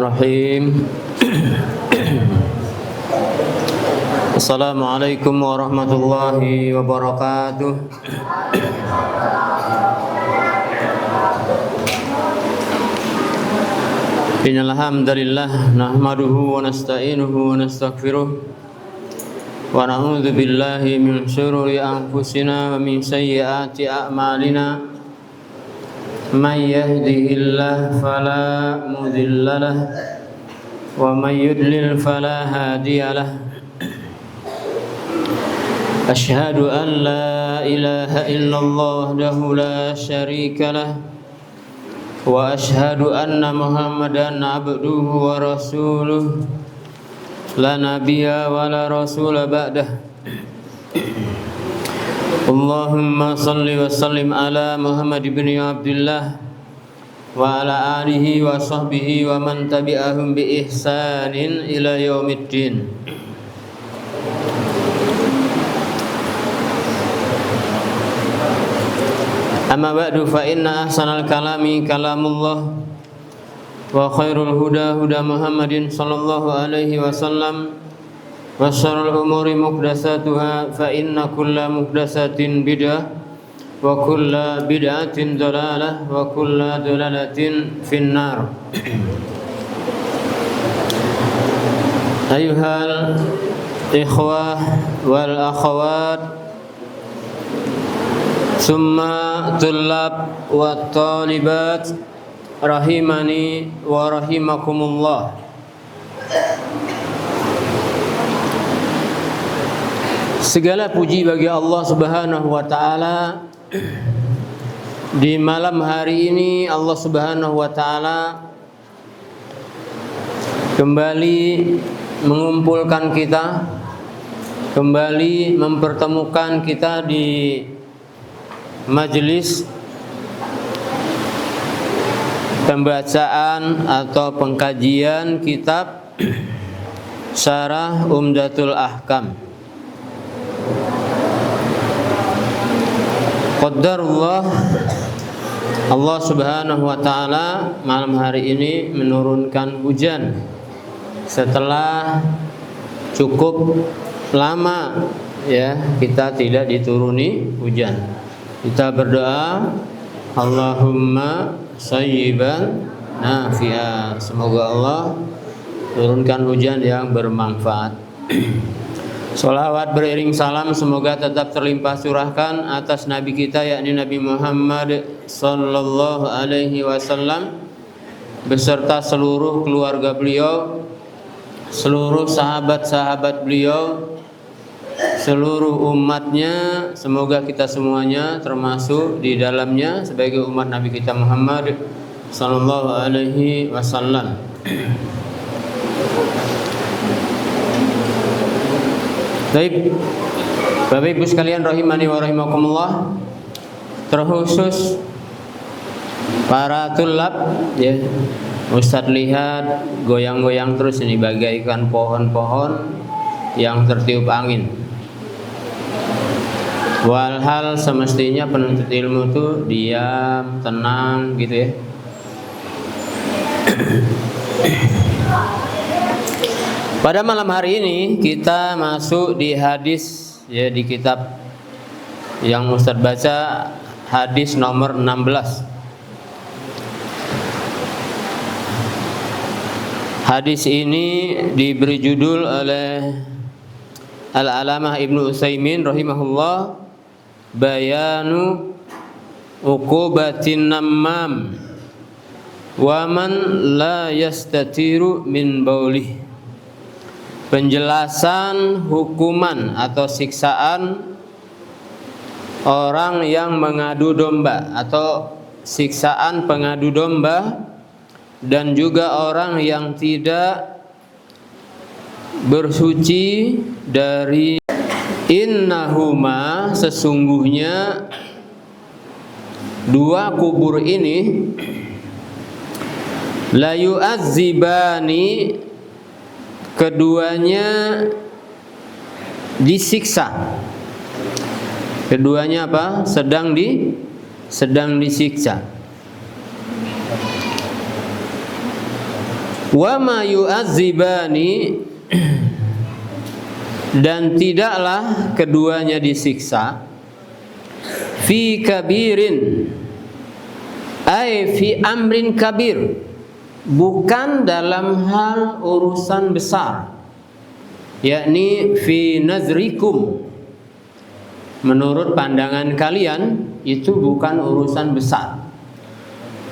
Bismillahirrahmanirrahim. Assalamualaikum warahmatullahi wabarakatuh. Innal hamdalillah nahmaduhu wa nasta'inuhu wa nastaghfiruh wa na'udzu billahi min shururi anfusina wa min sayyiati a'malina. Man yahdihillahu fala mudilla lahu wa man yudlil fala hadiya lahu. Asyhadu an la ilaha illallah wahdahu la syarika lahu wa asyhadu anna Muhammadan abduhu wa rasuluh la nabiyya wa la rasula ba'dah. Allahumma salli wa sallim ala Muhammad ibn Abdullah wa ala alihi wa sahbihi wa man tabi'ahum bi ihsanin ila yaumiddin. Amma ba'du, fa inna ahsanal kalami kalamullah wa khairul huda huda Muhammadin sallallahu alaihi wasallam wa syarrul umuri muhdatsatuha fa inna kulla muhdatsatin bid'ah wa kulla bid'atin dhalalah wa kulla dhalalatin finnar. Ayuhal ikhwah wal akhawat summa tullab wa talibat rahimani wa rahimakumullah. Segala puji bagi Allah Subhanahu wa taala. Di malam hari ini Allah Subhanahu wa taala kembali mengumpulkan kita, kembali mempertemukan kita di majelis pembacaan atau pengkajian kitab Syarah Umdatul Ahkam. Qadarullah, Allah Subhanahu wa taala malam hari ini menurunkan hujan setelah cukup lama ya kita tidak dituruni hujan. Kita berdoa, Allahumma sayyiban nafi'a. Semoga Allah turunkan hujan yang bermanfaat. Salawat beriring salam semoga tetap terlimpah curahkan atas Nabi kita yakni Nabi Muhammad sallallahu alaihi wasallam beserta seluruh keluarga beliau, seluruh sahabat-sahabat beliau, seluruh umatnya. Semoga kita semuanya termasuk di dalamnya sebagai umat Nabi kita Muhammad sallallahu alaihi wasallam. Baik, Bapak Ibu sekalian rahimani wa rahimakumullah, terkhusus para tulab ya. Ustaz lihat goyang-goyang terus ini bagaikan pohon-pohon yang tertiup angin. Walhal semestinya penuntut ilmu itu diam, tenang gitu ya. Pada malam hari ini kita masuk di hadis ya, di kitab yang Ustaz baca, hadis nomor 16. Hadis ini diberi judul oleh Al-Alamah Ibnu Utsaimin rahimahullah, Bayanu uqubatin nammam wa man la yastatiru min baulih. Penjelasan hukuman atau siksaan orang yang mengadu domba atau siksaan pengadu domba, dan juga orang yang tidak bersuci dari innahuma, sesungguhnya dua kubur ini la yu'adzibani, keduanya disiksa. Keduanya apa? Sedang disiksa. Wa ma yu'adzibani, dan tidaklah keduanya disiksa, fi kabirin, ay fi amrin kabir, bukan dalam hal urusan besar, yakni fi nazrikum, menurut pandangan kalian itu bukan urusan besar.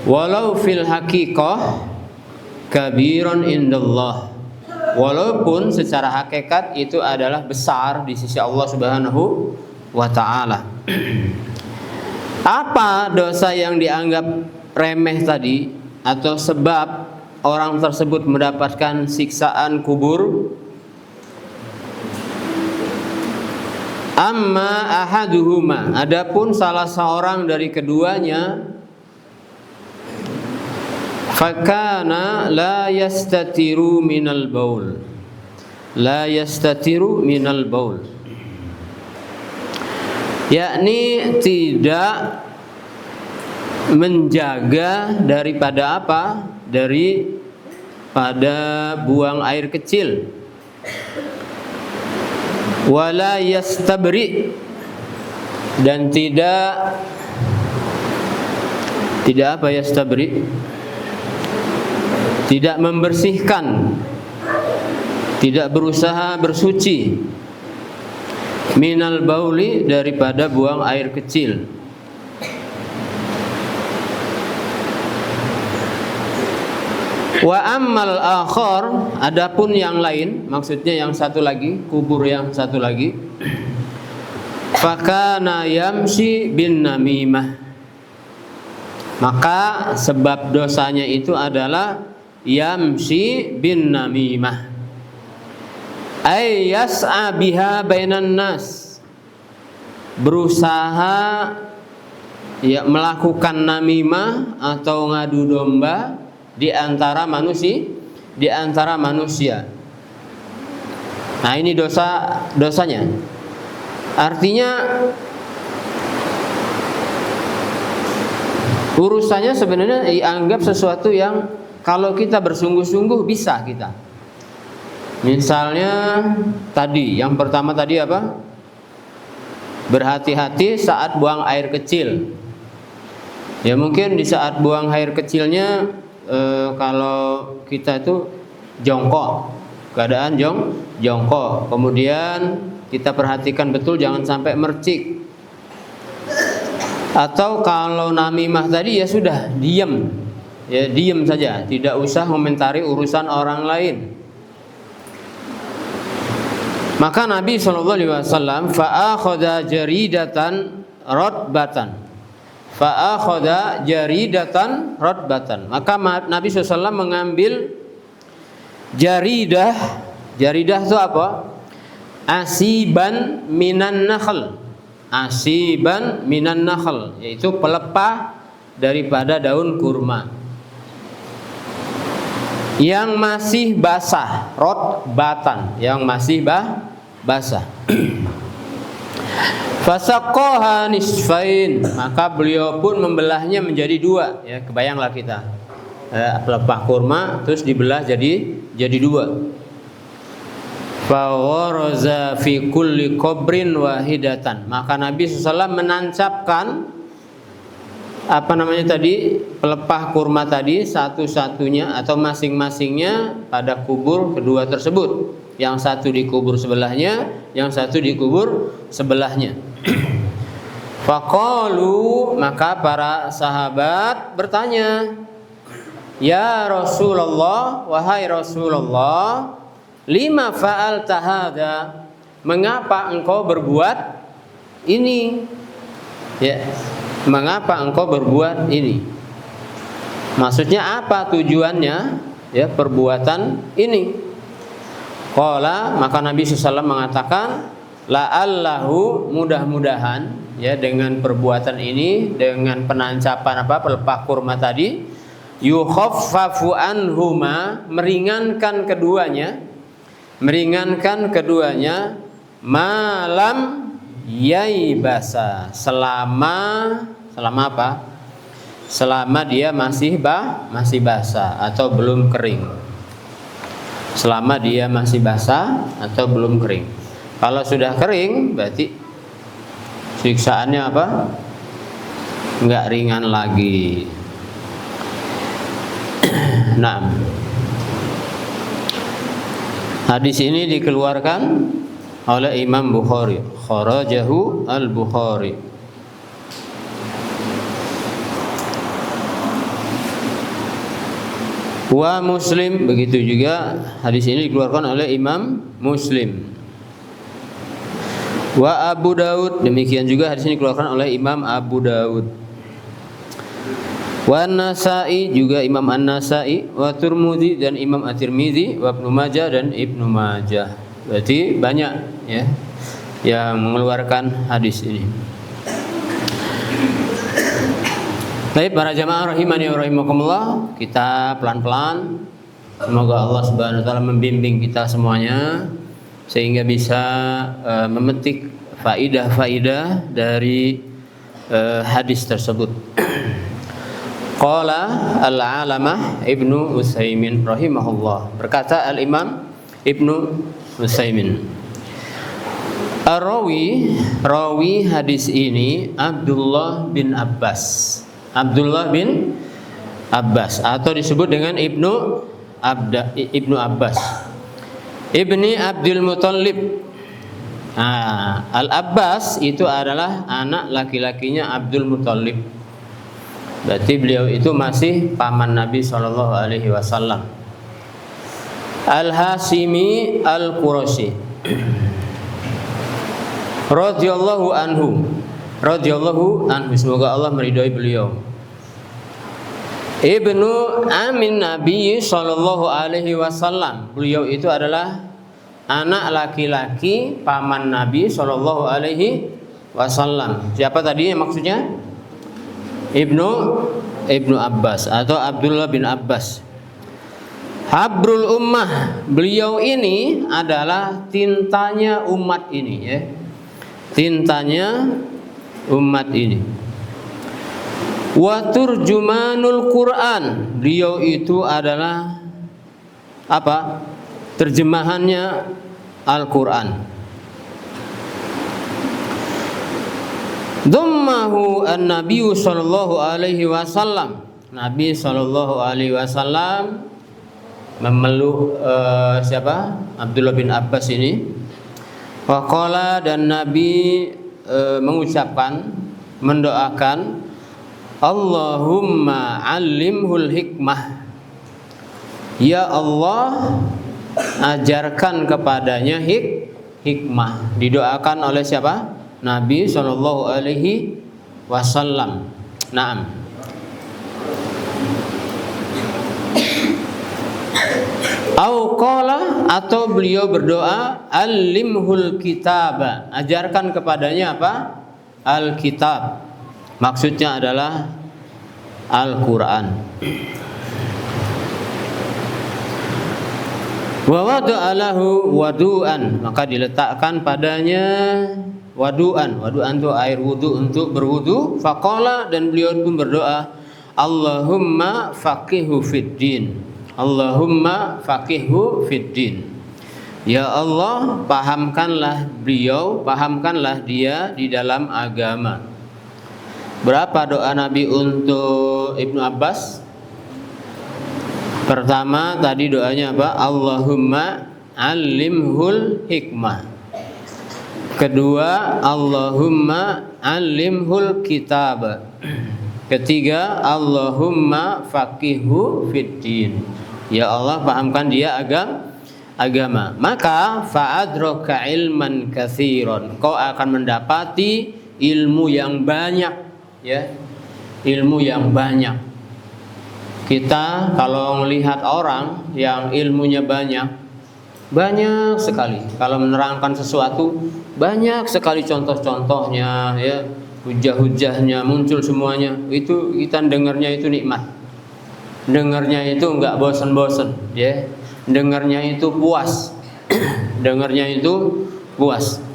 Walau fil haqiqah kabiron indallah, walaupun secara hakikat itu adalah besar di sisi Allah Subhanahu wa ta'ala. Apa dosa yang dianggap remeh tadi, atau sebab orang tersebut mendapatkan siksaan kubur? Amma ahaduhuma, adapun salah seorang dari keduanya, fakana la yastatiru minal baul, la yastatiru minal baul, yakni tidak menjaga daripada apa? Daripada buang air kecil. Wala yastabri, dan tidak apa yastabri, tidak membersihkan, tidak berusaha bersuci, minal bauli, daripada buang air kecil. Wa ammal akhar, adapun yang lain, maksudnya yang satu lagi, kubur yang satu lagi, fakana yamshi bin namimah, maka sebab dosanya itu adalah yamshi bin namimah, ay yas'a biha bainan nas, berusaha ya melakukan namimah atau ngadu domba di antara manusia. Nah, ini dosanya. Artinya urusannya sebenarnya dianggap sesuatu yang kalau kita bersungguh-sungguh bisa kita. Misalnya tadi, yang pertama tadi apa? Berhati-hati saat buang air kecil. Ya mungkin di saat buang air kecilnya kalau kita itu jongkok, keadaan jongkok, kemudian kita perhatikan betul jangan sampai mercik. Atau kalau namimah tadi ya sudah diam, ya diam saja, tidak usah komentari urusan orang lain. Maka Nabi SAW fa'akhadha jaridatan radbatan, fa'akhadha jaridatan radbatan, maka Nabi SAW mengambil jaridah. Jaridah itu apa? Asiban minan nakhl, asiban minan nakhl, yaitu pelepah daripada daun kurma yang masih basah, radbatan, yang masih basah. Fasaqaha nisfain, maka beliau pun membelahnya menjadi dua. Ya, kebayanglah kita pelepah kurma terus dibelah jadi dua. Fagharaza fi kulli qabrin wahidatan, maka Nabi SAW menancapkan pelepah kurma tadi satu-satunya atau masing-masingnya pada kubur kedua tersebut. Yang satu dikubur sebelahnya, yang satu dikubur sebelahnya. Faqalu, maka para sahabat bertanya, ya Rasulullah, wahai Rasulullah, lima fa'alta hadza, mengapa engkau berbuat ini? Ya, mengapa engkau berbuat ini? Maksudnya apa tujuannya? Ya, perbuatan ini. Qala, maka Nabi SAW mengatakan, la'allahu, mudah-mudahan ya dengan perbuatan ini, dengan penancapan pelepah kurma tadi, yukhaffafu anhuma, meringankan keduanya malam yaibasa, selama apa? Selama dia masih basah atau belum kering. selama dia masih basah atau belum kering. Kalau sudah kering berarti siksaannya apa? Enggak ringan lagi. Nah, hadis ini dikeluarkan oleh Imam Bukhari, kharajahu al-Bukhari. Wa Muslim, begitu juga hadis ini dikeluarkan oleh Imam Muslim. Wa Abu Daud, demikian juga hadis ini dikeluarkan oleh Imam Abu Daud. Wa An-Nasa'i, juga Imam An-Nasa'i. Wa Tirmidzi, dan Imam At-Tirmidzi. Wa Ibnu Majah, dan Ibnu Majah. Berarti banyak ya yang mengeluarkan hadis ini. Baik para jamaah rahimani wa rahimakumullah, kita pelan-pelan semoga Allah Subhanahu wa taala membimbing kita semuanya sehingga bisa memetik faidah-faidah dari hadis tersebut. Qala al-alamah Ibnu Utsaimin rahimahullah, berkata al-Imam Ibnu Utsaimin, rawi hadis ini Abdullah bin Abbas. Abdullah bin Abbas atau disebut dengan Ibnu Abbas Ibni Abdul Muthalib. Al-Abbas itu adalah anak laki-lakinya Abdul Muthalib. Berarti beliau itu masih paman Nabi SAW. Al-Hashimi Al-Qurashi radhiyallahu anhu, semoga Allah meridhai beliau. Ibnu Amin Nabi Sallallahu Alaihi Wasallam, beliau itu adalah anak laki-laki paman Nabi Sallallahu Alaihi Wasallam. Siapa tadi maksudnya? Ibnu Abbas atau Abdullah bin Abbas. Habrul Ummah, beliau ini adalah tintanya umat ini ya. Tintanya umat ini. Wa turjumanul Quran, beliau itu adalah apa? Terjemahannya Al-Quran. Dhammahu an-Nabi sallallahu alaihi wasallam, Nabi sallallahu alaihi wasallam memeluk siapa? Abdullah bin Abbas ini. Waqala, dan Nabi mengucapkan, mendoakan, Allahumma allimhul hikmah, ya Allah ajarkan kepadanya hikmah. Didoakan oleh siapa? Nabi Shallallahu Alaihi Wasallam. Naam. Au qala, atau beliau berdoa, allimhul kitaba, ajarkan kepadanya apa? Al-kitab. Maksudnya adalah Al-Quran. Wa wada'alahu wadu'an, maka diletakkan padanya wadu'an. Wadu'an itu air wudu untuk berwudu. Faqala, dan beliau pun berdoa, Allahumma faqihhu fid din, Allahumma faqihhu fid din. Ya Allah, pahamkanlah beliau, pahamkanlah dia di dalam agama. Berapa doa Nabi untuk Ibnu Abbas? Pertama tadi doanya apa? Allahumma allimhul hikmah. Kedua, Allahumma allimhul kitab. Ketiga, Allahumma faqihhu fiddin. Ya Allah, pahamkan dia agama. Maka fa'adraka ilman katsiran, kau akan mendapati ilmu yang banyak. Ya, ilmu yang banyak. Kita kalau melihat orang yang ilmunya banyak sekali, kalau menerangkan sesuatu banyak sekali contoh-contohnya, ya, hujah-hujahnya muncul semuanya, itu kita dengarnya itu nikmat, dengarnya itu nggak bosan-bosan, ya, dengarnya itu puas, dengarnya itu puas.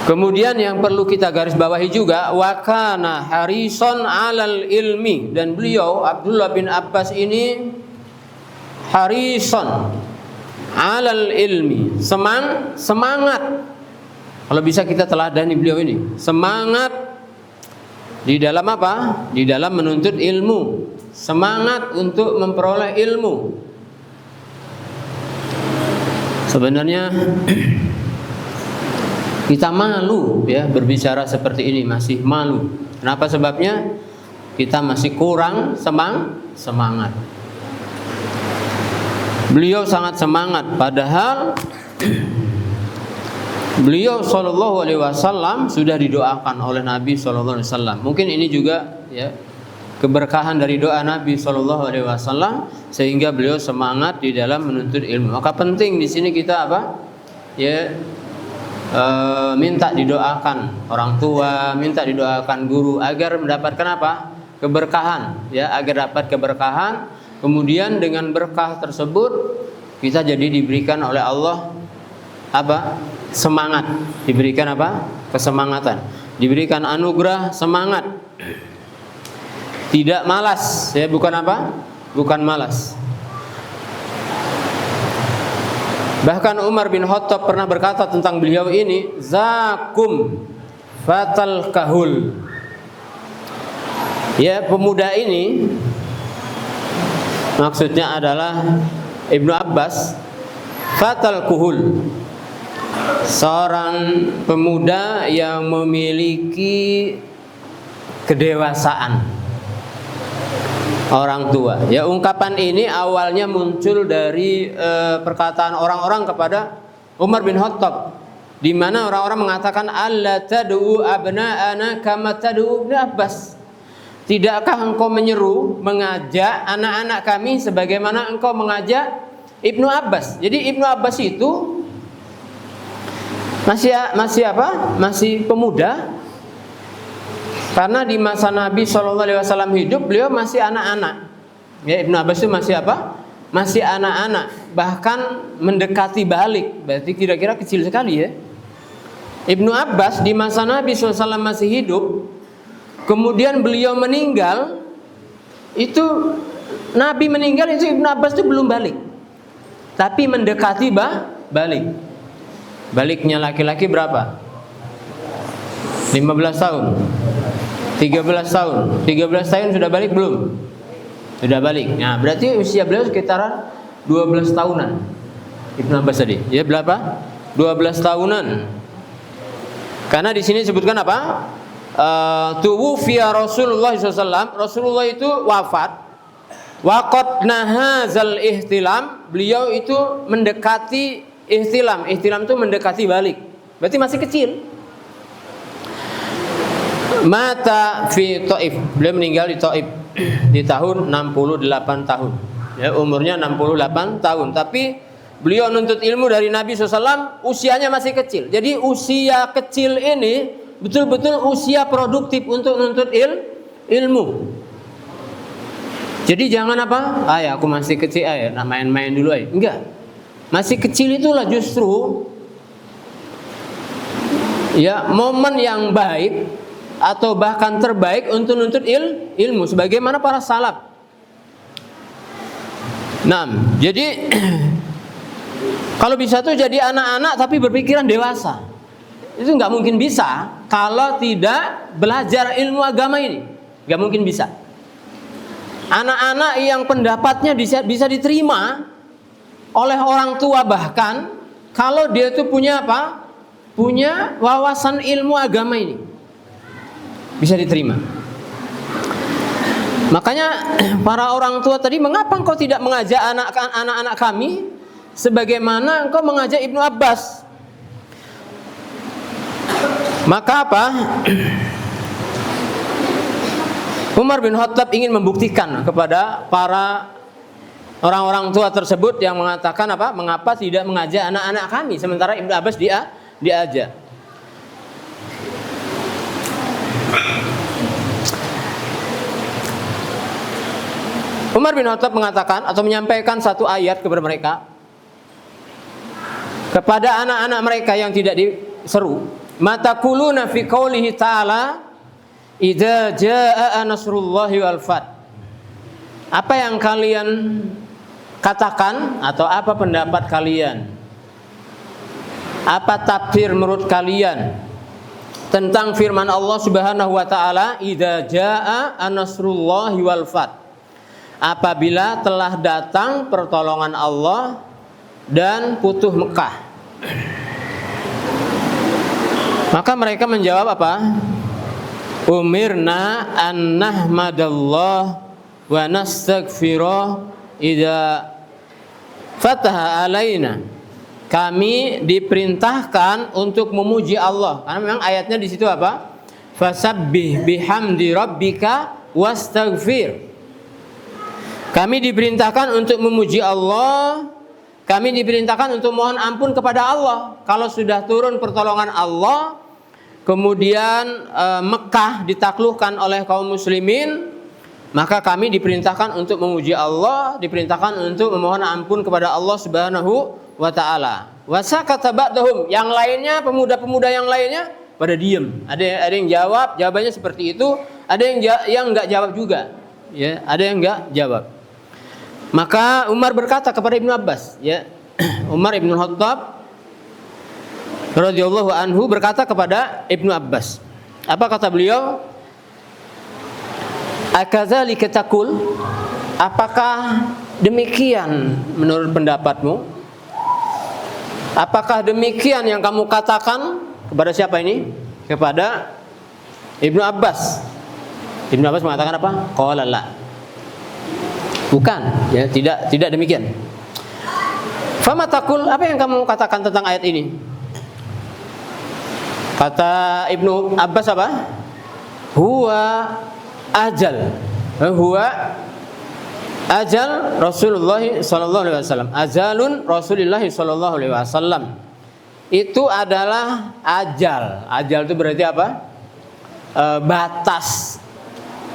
Kemudian yang perlu kita garis bawahi juga, wa kana harison alal ilmi, dan beliau Abdullah bin Abbas ini Harison 'alal ilmi, semangat. Kalau bisa kita teladani beliau ini, semangat di dalam apa? Di dalam menuntut ilmu, semangat untuk memperoleh ilmu. Sebenarnya kita malu ya berbicara seperti ini, masih malu. Kenapa sebabnya? Kita masih kurang semangat. Beliau sangat semangat, padahal beliau sallallahu alaihi wasallam sudah didoakan oleh Nabi sallallahu alaihi wasallam. Mungkin ini juga ya keberkahan dari doa Nabi sallallahu alaihi wasallam sehingga beliau semangat di dalam menuntut ilmu. Maka penting di sini kita apa? Ya minta didoakan orang tua, minta didoakan guru agar mendapatkan apa? Keberkahan, ya, agar dapat keberkahan. Kemudian dengan berkah tersebut kita jadi diberikan oleh Allah apa? Semangat, diberikan apa? Kesemangatan, diberikan anugerah semangat, tidak malas, ya, bukan apa? Bukan malas. Bahkan Umar bin Khattab pernah berkata tentang beliau ini, zakum fatal kahul. Ya, pemuda ini maksudnya adalah Ibnu Abbas, fatal kuhul, seorang pemuda yang memiliki kedewasaan orang tua. Ya, ungkapan ini awalnya muncul dari perkataan orang-orang kepada Umar bin Khattab, di mana orang-orang mengatakan alla tad'u abna'ana kama tad'u Ibnu Abbas. Tidakkah engkau menyeru, mengajak anak-anak kami sebagaimana engkau mengajak Ibnu Abbas? Jadi Ibnu Abbas itu masih apa? Masih pemuda. Karena di masa Nabi SAW hidup, beliau masih anak-anak. Ya, Ibnu Abbas itu masih apa? Masih anak-anak, bahkan mendekati balik. Berarti kira-kira kecil sekali ya. Ibnu Abbas di masa Nabi SAW masih hidup, kemudian beliau meninggal, itu Nabi meninggal itu Ibnu Abbas itu belum balik, tapi mendekati balik. Baliknya laki-laki berapa? 15 tahun, 13 tahun. 13 tahun sudah balik belum? Sudah balik. Nah, berarti usia beliau sekitar 12 tahunan. Ibnu Abbas tadi, ya berapa? 12 tahunan. Karena di sini disebutkan apa? Tuwufiya Rasulullah SAW. Rasulullah itu wafat. Waqad nahazal ihtilam. Beliau itu mendekati ihtilam. Ihtilam itu mendekati balik. Berarti masih kecil. Mata fi Taif. Beliau meninggal di Taif di tahun 68 tahun. Ya, umurnya 68 tahun. Tapi beliau nuntut ilmu dari Nabi SAW usianya masih kecil. Jadi usia kecil ini betul-betul usia produktif untuk nuntut ilmu. Jadi jangan apa? Ya aku masih kecil, ya main-main dulu aja. Enggak. Masih kecil itulah justru ya momen yang baik atau bahkan terbaik untuk nuntut ilmu sebagaimana para salaf. Nah, jadi kalau bisa tuh jadi anak-anak tapi berpikiran dewasa. Itu nggak mungkin bisa kalau tidak belajar ilmu agama ini, nggak mungkin bisa. Anak-anak yang pendapatnya bisa diterima oleh orang tua, bahkan kalau dia itu punya apa? Punya wawasan ilmu agama ini, bisa diterima. Makanya para orang tua tadi, mengapa engkau tidak mengajak anak-anak kami sebagaimana engkau mengajak Ibnu Abbas? Maka apa? Umar bin Khattab ingin membuktikan kepada para orang-orang tua tersebut yang mengatakan apa? Mengapa tidak mengajak anak-anak kami sementara Ibnu Abbas diajak? Umar bin Khattab mengatakan atau menyampaikan satu ayat kepada mereka, kepada anak-anak mereka yang tidak diseru. Matakuluna fi qaulihi ta'ala idza jaa nasrullahi wal fath. Apa yang kalian katakan atau apa pendapat kalian? Apa tafsir menurut kalian tentang firman Allah Subhanahu wa taala, idza jaa nasrullahi wal fath? Apabila telah datang pertolongan Allah dan futuh Mekah. Maka mereka menjawab apa? Umirna an nahmadallah wa nastaghfirah idza fataha alaina. Kami diperintahkan untuk memuji Allah. Karena memang ayatnya di situ apa? Fasabbih bihamdi rabbika wastaghfir. Kami diperintahkan untuk memuji Allah. Kami diperintahkan untuk mohon ampun kepada Allah. Kalau sudah turun pertolongan Allah, kemudian Mekah ditaklukkan oleh kaum muslimin, maka kami diperintahkan untuk memuji Allah, diperintahkan untuk memohon ampun kepada Allah Subhanahu wa ta'ala. Wasakata ba'dahum, yang lainnya, pemuda-pemuda yang lainnya pada diem. Ada yang jawab, jawabannya seperti itu. Ada yang enggak jawab juga. Ya, ada yang enggak jawab. Maka Umar berkata kepada Ibnu Abbas, ya. Umar Ibn Khattab radhiyallahu anhu berkata kepada Ibnu Abbas. Apa kata beliau? Akadzalika taqul? Apakah demikian menurut pendapatmu? Apakah demikian yang kamu katakan? Kepada siapa ini? Kepada Ibnu Abbas. Ibnu Abbas mengatakan apa? Qala la. Bukan, ya, tidak demikian. Fama taqul? Apa yang kamu katakan tentang ayat ini? Kata Ibnu Abbas apa? Huwa ajal. Huwa ajal Rasulullah sallallahu alaihi wasallam. Ajalun Rasulullah sallallahu alaihi wasallam. Itu adalah ajal. Ajal itu berarti apa? Batas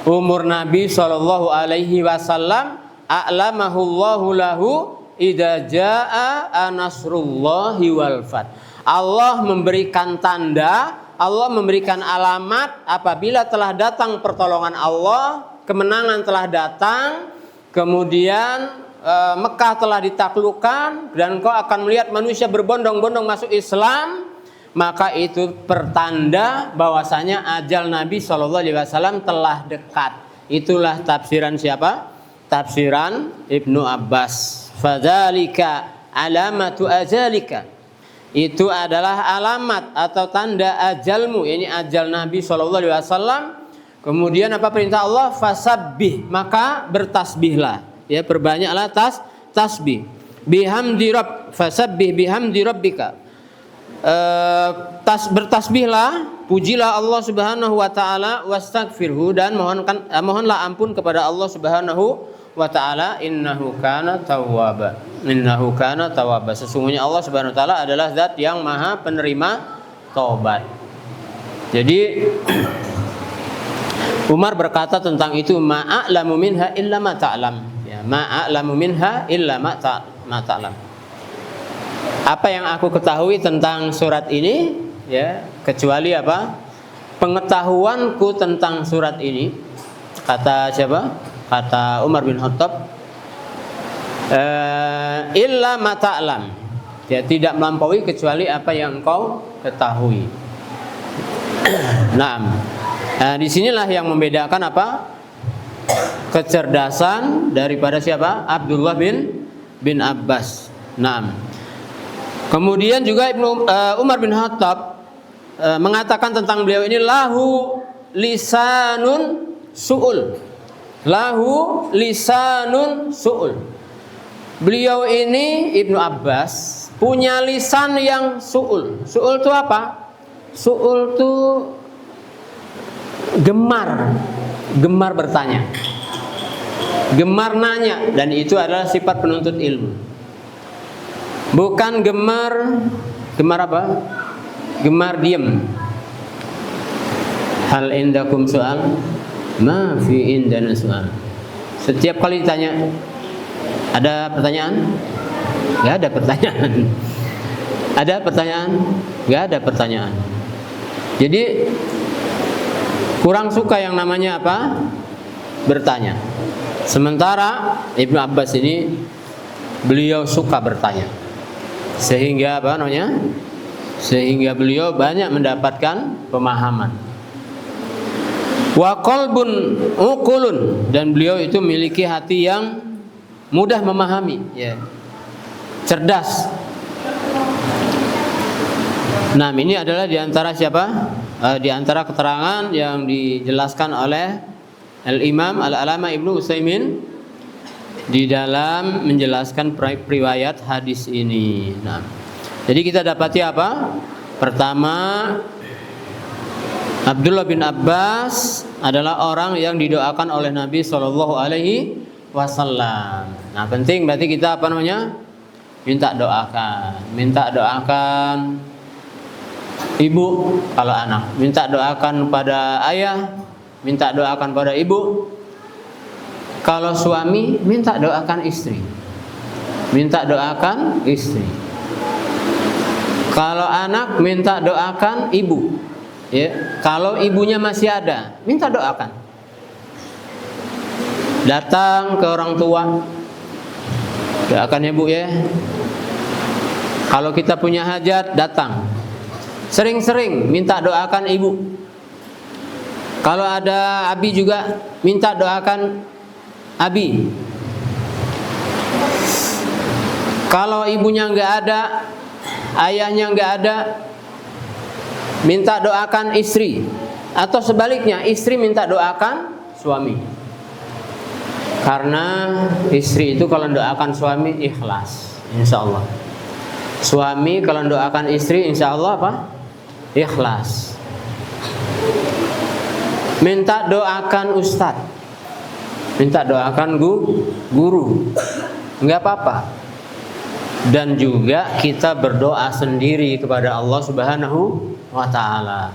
umur Nabi sallallahu alaihi wasallam. A'lamahullahu lahu idza jaa nasrullahi wal fath. Allah memberikan tanda, Allah memberikan alamat apabila telah datang pertolongan Allah, kemenangan telah datang, kemudian Mekah telah ditaklukkan dan kau akan melihat manusia berbondong-bondong masuk Islam, maka itu pertanda bahwasanya ajal Nabi SAW telah dekat. Itulah tafsiran siapa? Tafsiran Ibnu Abbas. Fadzalika alamatu ajalika. Itu adalah alamat atau tanda ajalmu, ini ajal Nabi SAW. Kemudian apa perintah Allah? Fasabbih, maka bertasbihlah, ya, perbanyaklah tasbih. Bihamdi rabb, fasabbih bihamdi rabbika. Bertasbihlah, pujilah Allah Subhanahu wa taala, wastaghfirhu, dan mohonlah ampun kepada Allah Subhanahu wa ta'ala. Innahu kana tawwaba. Innahu kana tawwaba. Sesungguhnya Allah Subhanahu wa ta'ala adalah zat yang maha penerima taubat. Jadi Umar berkata tentang itu, ma'a'lamu minha illa ma ta'lam. Ya, ma'a'lamu minha illa ma ta'lam. Apa yang aku ketahui tentang surat ini, ya, kecuali apa? Pengetahuanku tentang surat ini. Kata siapa? Kata Umar bin Khattab, illa ma ta'lam. Ya, tidak melampaui kecuali apa yang kau ketahui. Nah, disinilah yang membedakan apa? Kecerdasan daripada siapa? Abdullah bin Abbas. Nah, kemudian juga Umar bin Khattab mengatakan tentang beliau ini, lahu lisanun su'ul. Lahu lisanun su'ul. Beliau ini Ibnu Abbas punya lisan yang su'ul. Su'ul itu apa? Su'ul itu gemar bertanya, gemar nanya, dan itu adalah sifat penuntut ilmu. Bukan gemar apa? Gemar diem. Hal indakum soal? Ma fi indana soal. Setiap kali ditanya, ada pertanyaan? Gak ada pertanyaan. Ada pertanyaan? Gak ada pertanyaan. Jadi kurang suka yang namanya apa? Bertanya. Sementara Ibnu Abbas ini beliau suka bertanya. Sehingga apa namanya? Sehingga beliau banyak mendapatkan pemahaman. Wa qalbun uqulun, dan beliau itu memiliki hati yang mudah memahami, ya. Cerdas. Nah, ini adalah di antara siapa? Di antara keterangan yang dijelaskan oleh Al-Imam Al-Alama Ibnu Utsaimin di dalam menjelaskan riwayat hadis ini. Nah, jadi kita dapati apa? Pertama, Abdullah bin Abbas adalah orang yang didoakan oleh Nabi Shallallahu Alaihi Wasallam. Nah, penting berarti kita apa namanya? Minta doakan ibu kalau anak, minta doakan pada ayah, minta doakan pada ibu. Kalau suami, minta doakan istri. Minta doakan istri. Kalau anak, minta doakan ibu. Ya, kalau ibunya masih ada, minta doakan. Datang ke orang tua, doakan ya Bu ya. Kalau kita punya hajat, datang. Sering-sering minta doakan ibu. Kalau ada abi juga, minta doakan abi. Kalau ibunya nggak ada, ayahnya nggak ada, minta doakan istri. Atau sebaliknya, istri minta doakan suami. Karena istri itu kalau doakan suami ikhlas, insya Allah. Suami kalau doakan istri, insya Allah apa? Ikhlas. Minta doakan ustadz, minta doakan guru, nggak apa-apa. Dan juga kita berdoa sendiri kepada Allah Subhanahu wa ta'ala.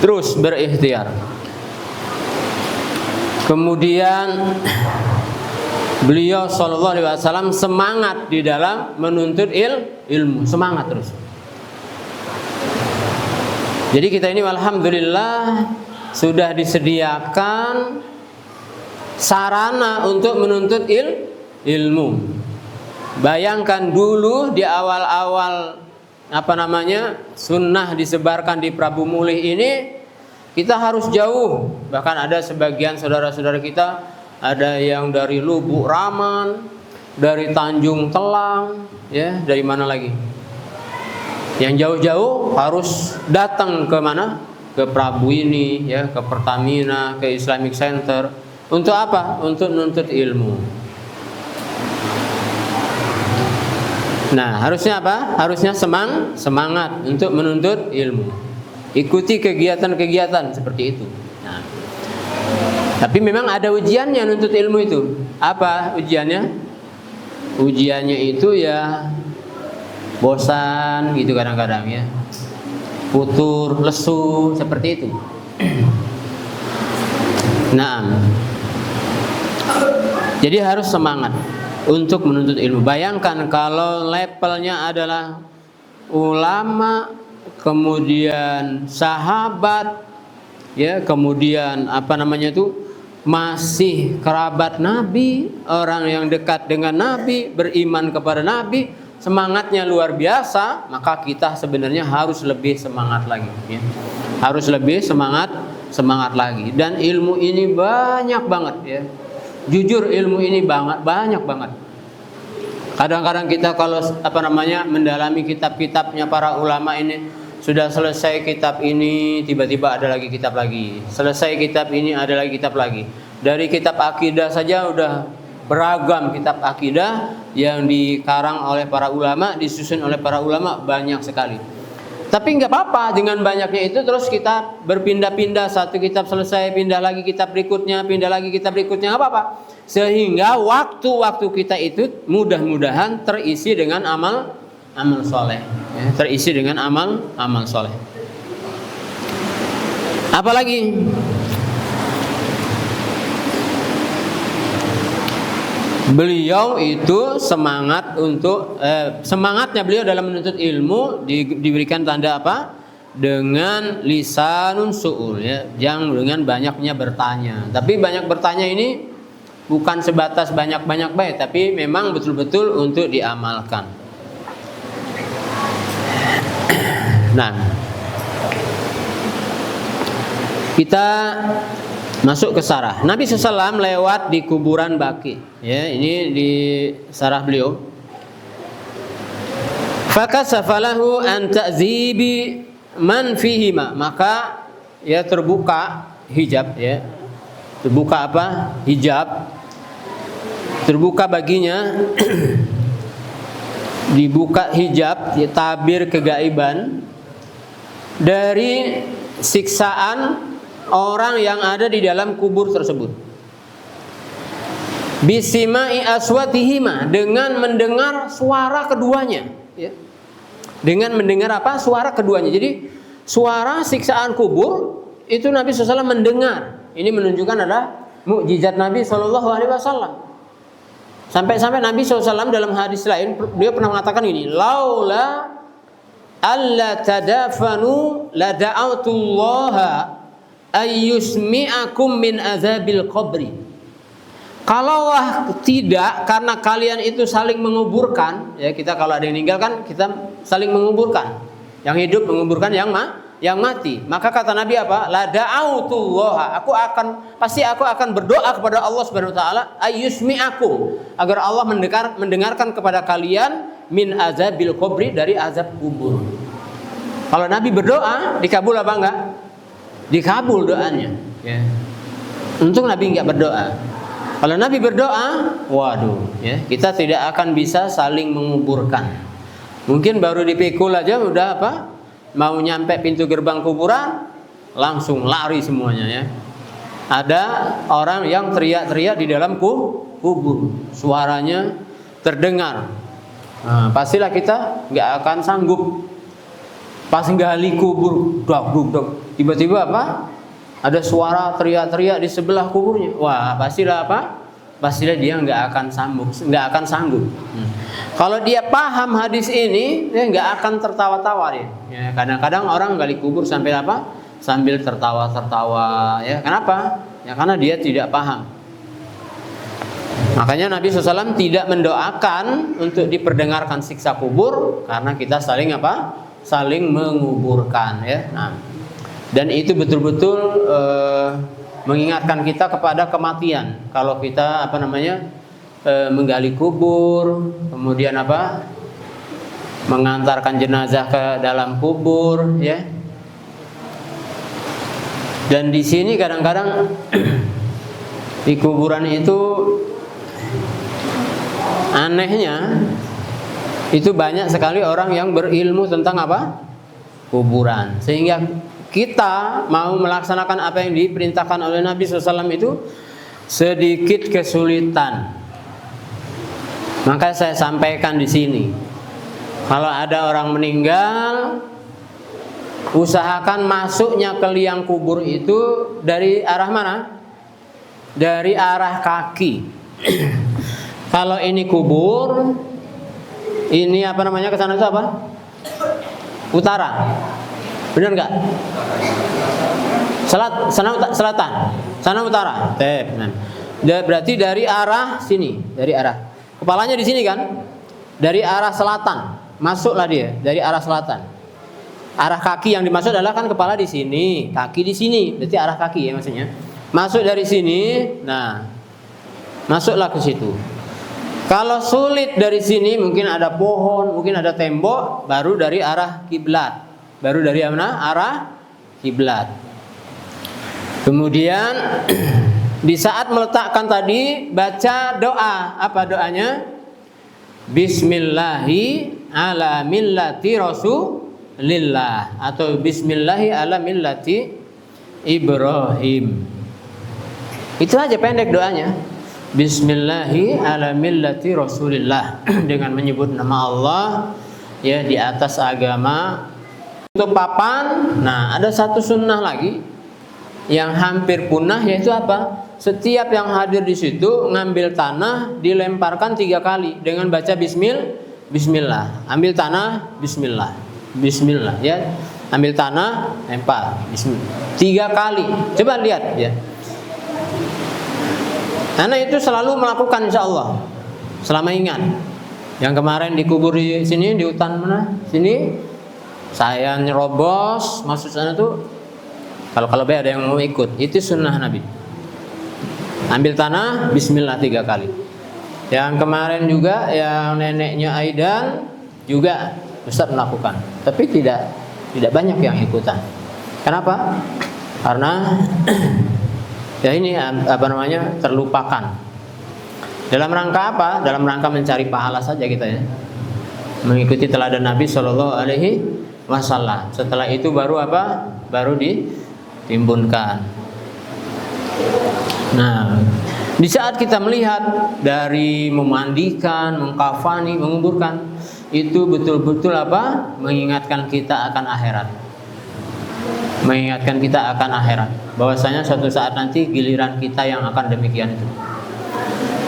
Terus berikhtiar. Kemudian beliau sallallahu alaihi wasallam semangat di dalam menuntut ilmu, semangat terus. Jadi kita ini alhamdulillah sudah disediakan sarana untuk menuntut ilmu. Bayangkan dulu di awal-awal sunnah disebarkan di Prabu Mulih ini, kita harus jauh. Bahkan ada sebagian saudara-saudara kita, ada yang dari Lubuk Raman, dari Tanjung Telang, ya, dari mana lagi? Yang jauh-jauh harus datang ke mana? Ke Prabu ini, ya, ke Pertamina, ke Islamic Center. Untuk apa? Untuk menuntut ilmu. Nah, harusnya apa? Harusnya semangat untuk menuntut ilmu. Ikuti kegiatan-kegiatan seperti itu. Nah, tapi memang ada ujiannya nuntut ilmu itu. Apa ujiannya? Ujiannya itu ya bosan gitu kadang-kadang ya. Putur, lesu, seperti itu. Nah, jadi harus semangat untuk menuntut ilmu. Bayangkan kalau levelnya adalah ulama, kemudian sahabat, ya, kemudian masih kerabat Nabi, orang yang dekat dengan Nabi, beriman kepada Nabi, semangatnya luar biasa, maka kita sebenarnya harus lebih semangat lagi, ya. Harus lebih semangat lagi. Dan ilmu ini banyak banget, ya. Jujur ilmu ini banyak banget. Kadang-kadang kita kalau mendalami kitab-kitabnya para ulama ini, sudah selesai kitab ini, tiba-tiba ada lagi kitab lagi. Selesai kitab ini, ada lagi kitab lagi. Dari kitab akidah saja udah beragam kitab akidah yang dikarang oleh para ulama, disusun oleh para ulama, banyak sekali. Tapi nggak apa-apa dengan banyaknya itu, terus kita berpindah-pindah, satu kitab selesai, pindah lagi kitab berikutnya, pindah lagi kitab berikutnya, nggak apa-apa. Sehingga waktu-waktu kita itu mudah-mudahan terisi dengan amal soleh, ya, terisi dengan amal soleh. Apalagi beliau itu semangatnya beliau dalam menuntut ilmu diberikan tanda apa? Dengan lisanun su'ul, ya, yang dengan banyaknya bertanya. Tapi banyak bertanya ini bukan sebatas banyak-banyak baik, tapi memang betul-betul untuk diamalkan. Nah, kita masuk ke sarah. Nabi SAW lewat di kuburan Baqi. Ya, ini di sarah beliau. Fakasafalahu an ta'zibi man fihima, maka ya terbuka hijab, ya. Terbuka apa? Hijab. Terbuka baginya dibuka hijab, ya, tabir kegaiban dari siksaan orang yang ada di dalam kubur tersebut. Bisimai aswatihima, dengan mendengar suara keduanya, ya. Dengan mendengar apa? Suara keduanya. Jadi suara siksaan kubur itu Nabi SAW mendengar. Ini menunjukkan ada mukjizat Nabi SAW. Sampai-sampai Nabi SAW dalam hadis lain dia pernah mengatakan ini, laula alla tadafanu la da'autullaha ayyusmi'akum min azabil qabri. Kalaulah tidak, karena kalian itu saling menguburkan, ya, kita kalau ada yang meninggal kan kita saling menguburkan, yang hidup menguburkan yang mati. Maka kata Nabi apa? La da'autullaha, pasti aku akan berdoa kepada Allah Subhanahu wa taala ayyusmi'akum, agar Allah mendengarkan kepada kalian min azabil qabri, dari azab kubur. Kalau Nabi berdoa dikabul apa enggak? Dikabul doanya, ya. Untung Nabi enggak berdoa. Kalau Nabi berdoa, waduh, ya, kita tidak akan bisa saling menguburkan. Mungkin baru dipikul aja udah apa? Mau nyampe pintu gerbang kuburan, langsung lari semuanya, ya. Ada orang yang teriak-teriak di dalam kubur, suaranya terdengar. Nah, pastilah kita nggak akan sanggup. Pas gali kubur, dok, tiba-tiba apa? Ada suara teriak-teriak di sebelah kuburnya. Wah, pastilah apa? Pastilah dia nggak akan sanggup. Kalau dia paham hadis ini, dia nggak akan tertawa-tawa dia. Ya, kadang-kadang orang gali kubur sambil apa? Sambil tertawa-tertawa. Ya, kenapa? Ya, karena dia tidak paham. Makanya Nabi SAW tidak mendoakan untuk diperdengarkan siksa kubur, karena kita saling apa? Saling menguburkan, ya. Nah, dan itu betul-betul mengingatkan kita kepada kematian. Kalau kita menggali kubur, kemudian apa? Mengantarkan jenazah ke dalam kubur, ya. Dan di sini kadang-kadang di kuburan itu anehnya itu banyak sekali orang yang berilmu tentang apa? Kuburan. Sehingga kita mau melaksanakan apa yang diperintahkan oleh Nabi SAW itu sedikit kesulitan. Maka saya sampaikan di sini, kalau ada orang meninggal, usahakan masuknya ke liang kubur itu dari arah mana? Dari arah kaki. Kalau ini kubur, ini ke sana itu apa? Utara. Benar nggak? Selatan, sana utara. Nah, berarti dari arah sini, dari arah kepalanya di sini kan? Dari arah selatan, masuklah dia dari arah selatan. Arah kaki yang dimaksud adalah kan kepala di sini, kaki di sini, berarti arah kaki ya maksudnya. Masuk dari sini, nah, masuklah ke situ. Kalau sulit dari sini, mungkin ada pohon, mungkin ada tembok, baru dari arah kiblat. Baru dari mana? Arah kiblat. Kemudian di saat meletakkan tadi baca doa. Apa doanya? Bismillahi ala millati rasulillah, atau Bismillahi ala millati Ibrahim. Itu aja pendek doanya. Bismillahi ala millati rasulillah, dengan menyebut nama Allah, ya, di atas agama. Untuk papan, nah, ada satu sunnah lagi yang hampir punah, yaitu apa? Setiap yang hadir di situ ngambil tanah, dilemparkan 3 kali dengan baca Bismillah. Ambil tanah, Bismillah, ya. Ambil tanah, lempar, Bismillah. 3 kali. Coba lihat, ya. Anak itu selalu melakukan insya Allah selama ingat. Yang kemarin dikubur di sini, di hutan mana? Sini saya nyerobos masuk sana tuh. Kalau ada yang mau ikut, itu sunnah Nabi. Ambil tanah, Bismillah 3 kali. Yang kemarin juga yang neneknya Aidan juga Ustaz melakukan, tapi tidak banyak yang ikutan. Kenapa? Karena ya ini terlupakan. Dalam rangka apa? Dalam rangka mencari pahala saja kita ya. Mengikuti teladan Nabi Shallallahu Alaihi Wasallam. Setelah itu baru apa? Baru ditimbunkan. Nah, di saat kita melihat dari memandikan, mengkafani, menguburkan, itu betul-betul apa? Mengingatkan kita akan akhirat. Mengingatkan kita akan akhirat. Bahwasanya suatu saat nanti giliran kita yang akan demikian itu.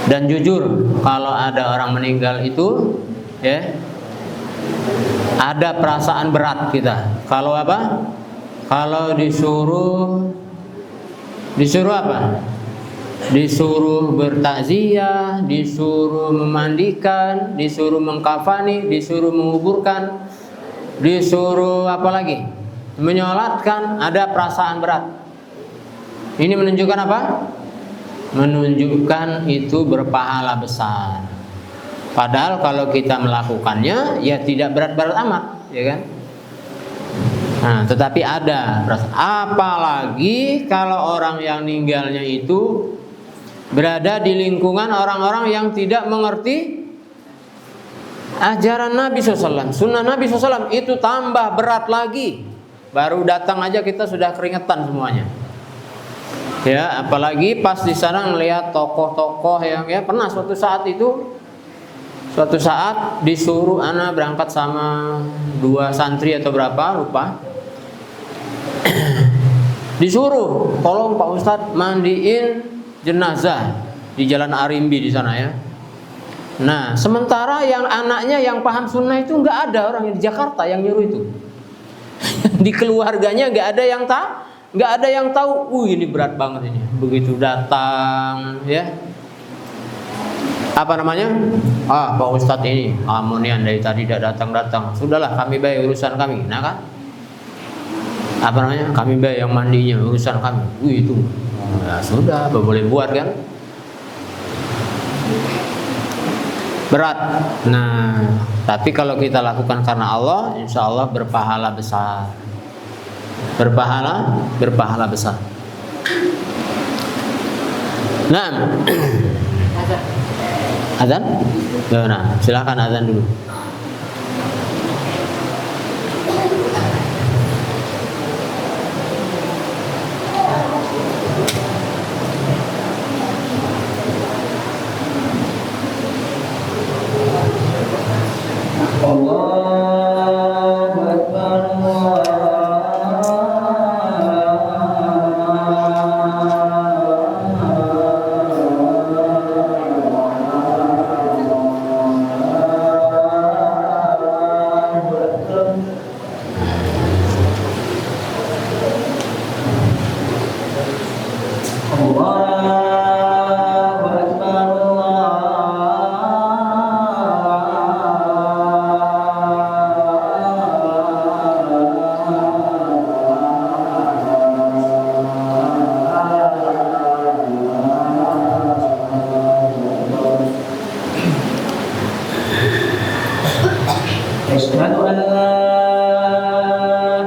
Dan jujur, kalau ada orang meninggal itu, ya, ada perasaan berat kita. Kalau apa? Kalau disuruh apa? Disuruh bertakziah, disuruh memandikan, disuruh mengkafani, disuruh menguburkan, disuruh apa lagi? Menyolatkan, ada perasaan berat. Ini menunjukkan apa? Menunjukkan itu berpahala besar. Padahal kalau kita melakukannya ya tidak berat-berat amat, ya kan? Nah, tetapi ada perasaan. Apalagi kalau orang yang meninggalnya itu berada di lingkungan orang-orang yang tidak mengerti ajaran Nabi SAW, sunnah Nabi SAW, itu tambah berat lagi. Baru datang aja kita sudah keringetan semuanya. Ya, apalagi pas di sana melihat tokoh-tokoh yang ya pernah suatu saat disuruh anak berangkat sama 2 santri atau berapa lupa. Disuruh tolong Pak Ustadz mandiin jenazah di Jalan Arimbi di sana ya. Nah, sementara yang anaknya yang paham sunnah itu nggak ada orang di Jakarta yang nyuruh itu. Di keluarganya nggak ada yang tahu. Ini berat banget ini. Begitu datang, ya. Apa namanya? Pak Ustadz ini, amunian dari tadi tidak datang. Sudahlah, kami bayar urusan kami. Nah kan? Apa namanya? Kami bayar yang mandinya, urusan kami. Itu. Ya sudah, boleh buat kan? Berat. Nah, tapi kalau kita lakukan karena Allah, insya Allah berpahala besar. Berpahala besar. Nah, azan? Nah, silakan azan dulu. Allahu Akbar. Asyhadu an la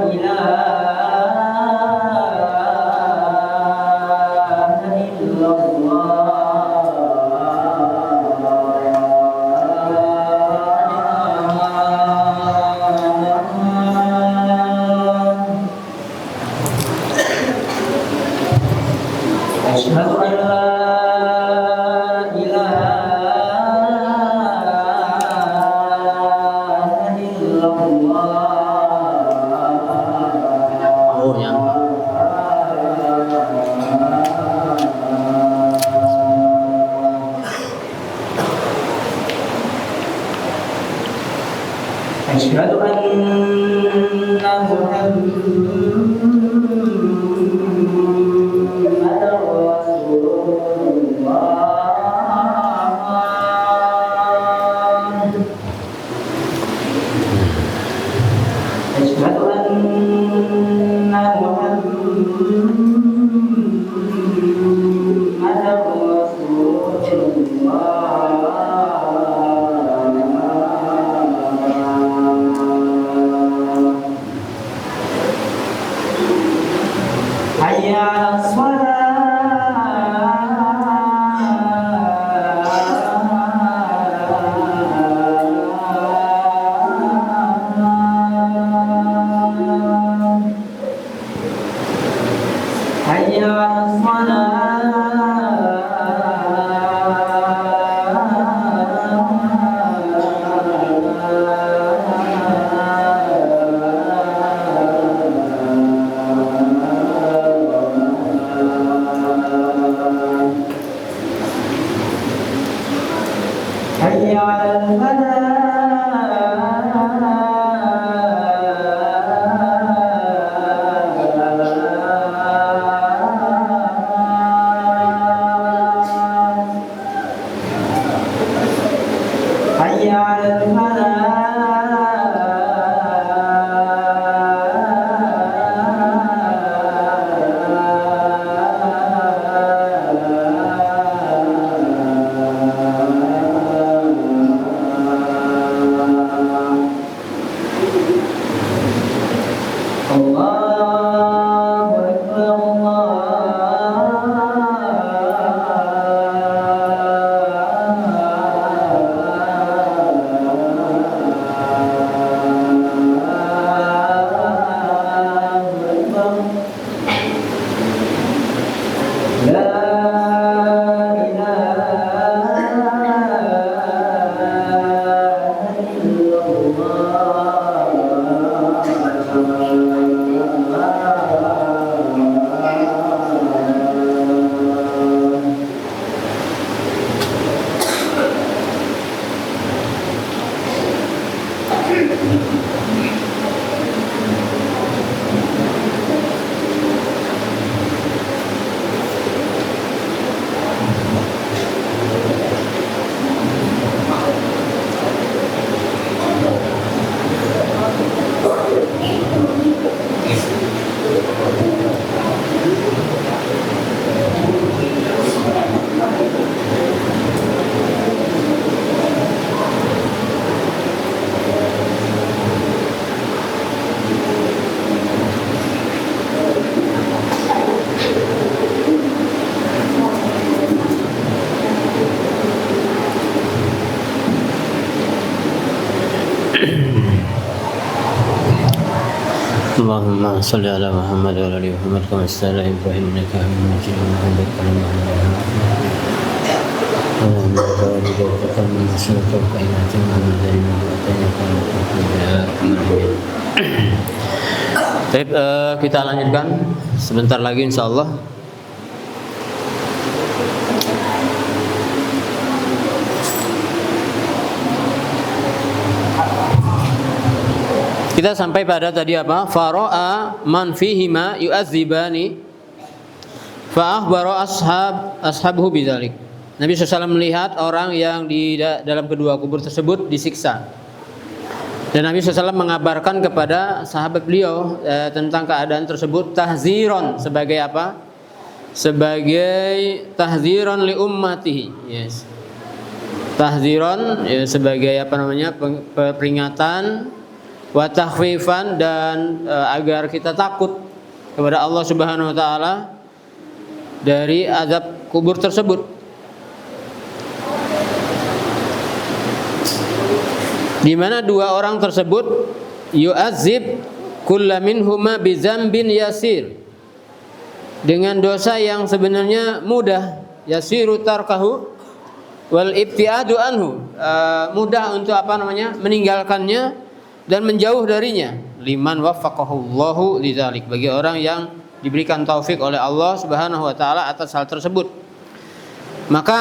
ilaha illallah. Asyhadu an la Asyhadu anna Muhammadar Rasulullah. على اللهم صل على محمد وعلى ال محمد كما صليت على ابراهيم انك حميد مجيد اللهم بارك على محمد اللهم بارك على من سلك الخيرات من دين Baik, kita lanjutkan sebentar lagi insyaallah. Kita sampai pada tadi apa? Fara'a man fihima yu'adzibani fa akhbara ashabhu bidzalik. Nabi SAW melihat orang yang di dalam kedua kubur tersebut disiksa. Dan Nabi SAW mengabarkan kepada sahabat beliau tentang keadaan tersebut tahziron sebagai apa? Sebagai tahziron li ummatihi. Yes. Tahziron ya, sebagai apa namanya? Peringatan wa takhfifan dan agar kita takut kepada Allah Subhanahu wa taala dari azab kubur tersebut. Di mana dua orang tersebut yu'adzib kulla minhuma bi dzambin yasir, dengan dosa yang sebenarnya mudah, yasiru tarkahu wal ibtiadu anhu, mudah untuk apa namanya? Meninggalkannya dan menjauh darinya. Liman waffaqahullahu lidzalik, bagi orang yang diberikan taufik oleh Allah Subhanahu wa taala atas hal tersebut. Maka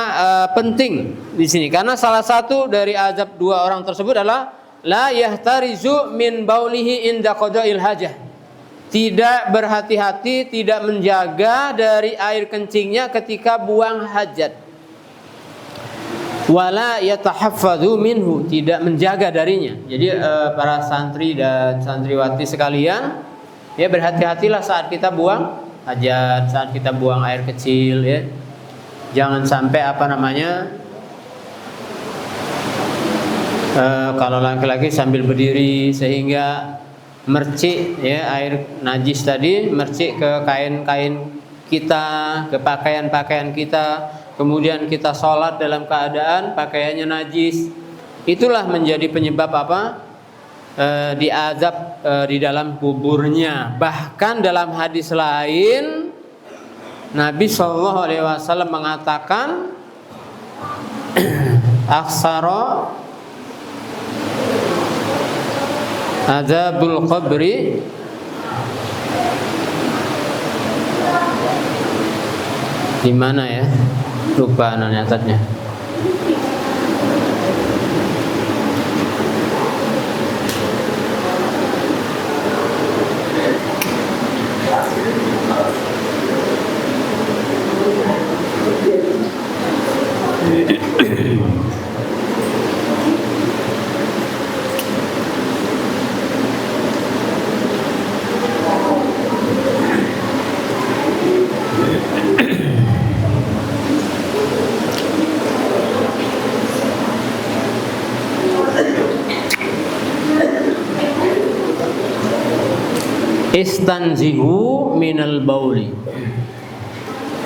penting di sini karena salah satu dari azab dua orang tersebut adalah la yahtarizu min baulihi inda qada'il hajah. Tidak berhati-hati, tidak menjaga dari air kencingnya ketika buang hajat. Wala yatahaffadzu minhu, tidak menjaga darinya. Jadi para santri dan santriwati sekalian, ya berhati-hatilah saat kita buang hajat, saat kita buang air kecil ya. Jangan sampai apa namanya? Kalau laki-laki sambil berdiri sehingga mercik ya air najis tadi mercik ke kain-kain kita, ke pakaian-pakaian kita. Kemudian kita sholat dalam keadaan pakaiannya najis. Itulah menjadi penyebab apa? Diazab di dalam kuburnya. Bahkan dalam hadis lain Nabi SAW mengatakan aksara azabul qabri di mana ya? Lupa nyatatnya. istanzihu minal bauli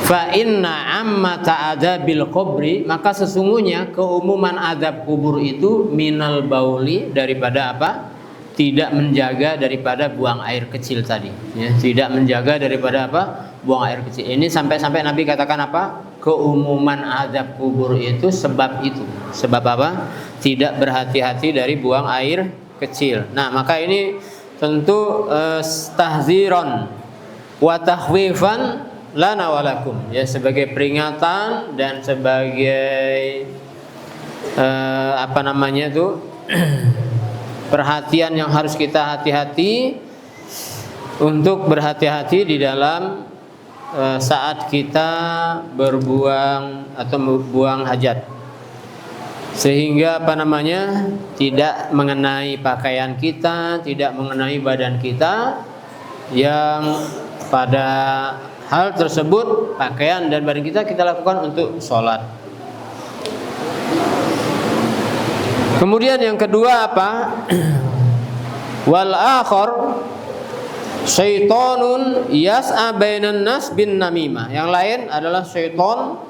fa inna ammata adabil qabri, maka sesungguhnya keumuman azab kubur itu minal bauli, daripada apa? Tidak menjaga daripada buang air kecil tadi, ya, tidak menjaga daripada apa? Buang air kecil. Ini sampai-sampai Nabi katakan apa? Keumuman azab kubur itu sebab itu. Sebab apa? Tidak berhati-hati dari buang air kecil. Nah, maka ini tentu tahziron wa takhwifan lana walakum, ya, sebagai peringatan dan sebagai apa namanya itu perhatian yang harus kita hati-hati untuk berhati-hati di dalam saat kita berbuang atau membuang hajat, sehingga apa namanya tidak mengenai pakaian kita, tidak mengenai badan kita, yang pada hal tersebut pakaian dan badan kita lakukan untuk sholat. Kemudian yang kedua apa? Wal akhar syaitonun yas'a bainan nas bin namimah. Yang lain adalah syaiton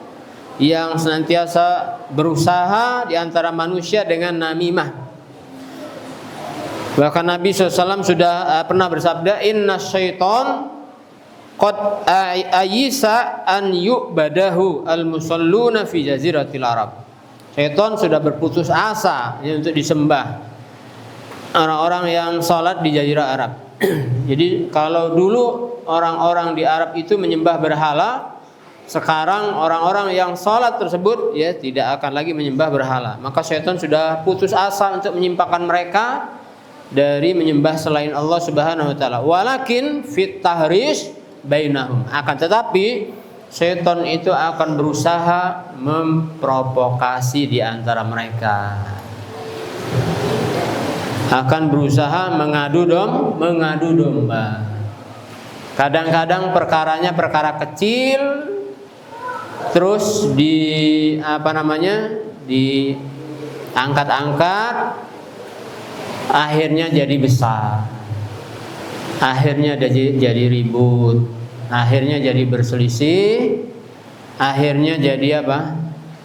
yang senantiasa berusaha di antara manusia dengan namimah. Bahkan Nabi SAW sudah pernah bersabda, inna syaiton qad ayisa an yu'badahu al-musalluna fi jaziratil Arab. Syaitan sudah berputus asa, ya, untuk disembah orang-orang yang sholat di jazirah Arab. Jadi kalau dulu orang-orang di Arab itu menyembah berhala, sekarang orang-orang yang sholat tersebut, ya, tidak akan lagi menyembah berhala. Maka syaitan sudah putus asa untuk menyimpangkan mereka dari menyembah selain Allah Subhanahu wa taala. Walakin fit tahrish bainahum, akan tetapi syaitan itu akan berusaha memprovokasi di antara mereka, akan berusaha mengadu domba. Kadang-kadang perkaranya perkara kecil, terus diangkat-angkat, akhirnya jadi besar, akhirnya jadi ribut, akhirnya jadi berselisih, akhirnya jadi apa?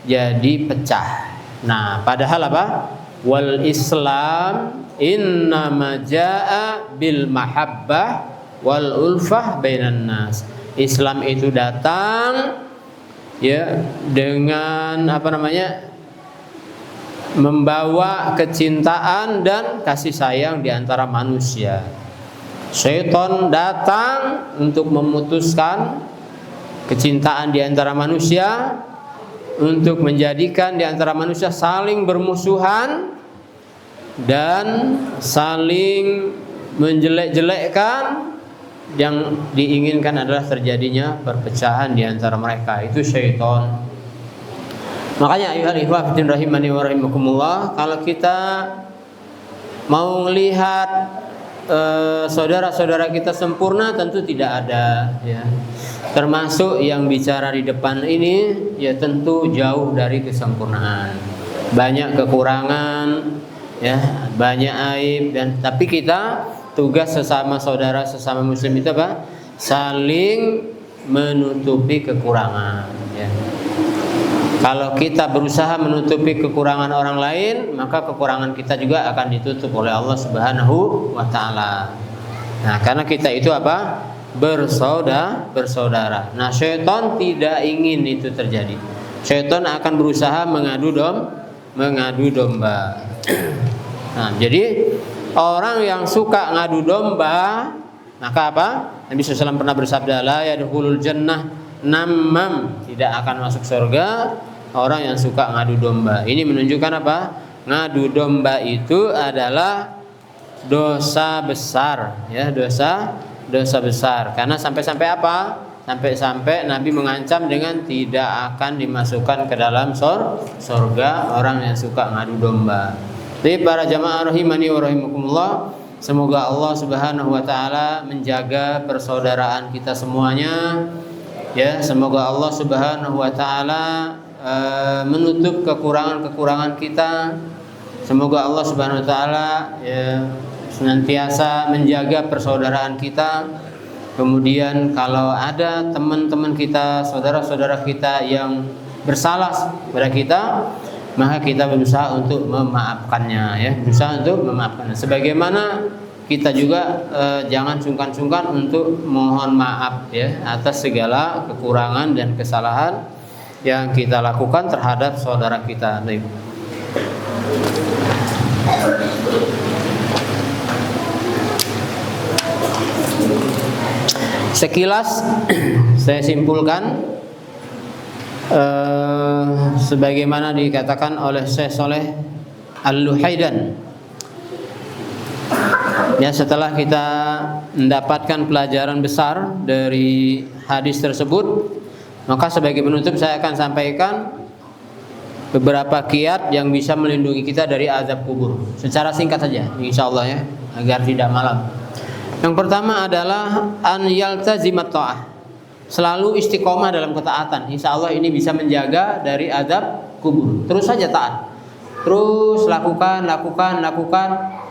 Jadi pecah. Nah, padahal apa? Wal Islam innama jaa bil mahabbah wal ulfah bainan nas. Islam itu datang, ya, dengan apa namanya? Membawa kecintaan dan kasih sayang di antara manusia. Syaitan datang untuk memutuskan kecintaan di antara manusia, untuk menjadikan di antara manusia saling bermusuhan dan saling menjelek-jelekkan. Yang diinginkan adalah terjadinya perpecahan di antara mereka. Itu syaitan. Makanya ayuhal ikhwah fiddin rahimani wa rahimakumullah, kalau kita mau melihat saudara-saudara kita sempurna, tentu tidak ada, ya. Termasuk yang bicara di depan ini, ya, tentu jauh dari kesempurnaan. Banyak kekurangan, ya, banyak aib, dan tapi kita tugas sesama saudara, sesama muslim itu apa? Saling menutupi kekurangan, ya. Kalau kita berusaha menutupi kekurangan orang lain, maka kekurangan kita juga akan ditutup oleh Allah Subhanahu wa taala. Nah, karena kita itu apa? Bersaudara. Nah, syaitan tidak ingin itu terjadi. Syaitan akan berusaha mengadu domba. Nah, jadi orang yang suka ngadu domba, maka apa? Nabi SAW pernah bersabda, la yadkhulul jannah namam, tidak akan masuk surga orang yang suka ngadu domba. Ini menunjukkan apa? Ngadu domba itu adalah dosa besar, ya, dosa besar. Karena sampai-sampai apa? Sampai-sampai Nabi mengancam dengan tidak akan dimasukkan ke dalam surga orang yang suka ngadu domba. Jadi para jamaah rahimani wa rahimakumullah, semoga Allah Subhanahu wa taala menjaga persaudaraan kita semuanya. Ya, semoga Allah Subhanahu wa taala menutup kekurangan-kekurangan kita, Semoga Allah Subhanahu wa taala ya senantiasa menjaga persaudaraan kita. Kemudian kalau ada teman-teman kita, saudara-saudara kita yang bersalah pada kita, maka kita berusaha untuk memaafkannya ya, berusaha untuk memaafkannya. Sebagaimana kita juga jangan sungkan-sungkan untuk mohon maaf ya atas segala kekurangan dan kesalahan yang kita lakukan terhadap saudara kita. Sekilas saya simpulkan sebagaimana dikatakan oleh Syekh Saleh Al-Luhaidan. Ya, setelah kita mendapatkan pelajaran besar dari hadis tersebut, maka sebagai penutup saya akan sampaikan beberapa kiat yang bisa melindungi kita dari azab kubur. Secara singkat saja, insyaallah ya, agar tidak malam. Yang pertama adalah an yaltazimat ta'ah. Selalu istiqomah dalam ketaatan. Insyaallah ini bisa menjaga dari azab kubur. Terus saja taat. Terus lakukan.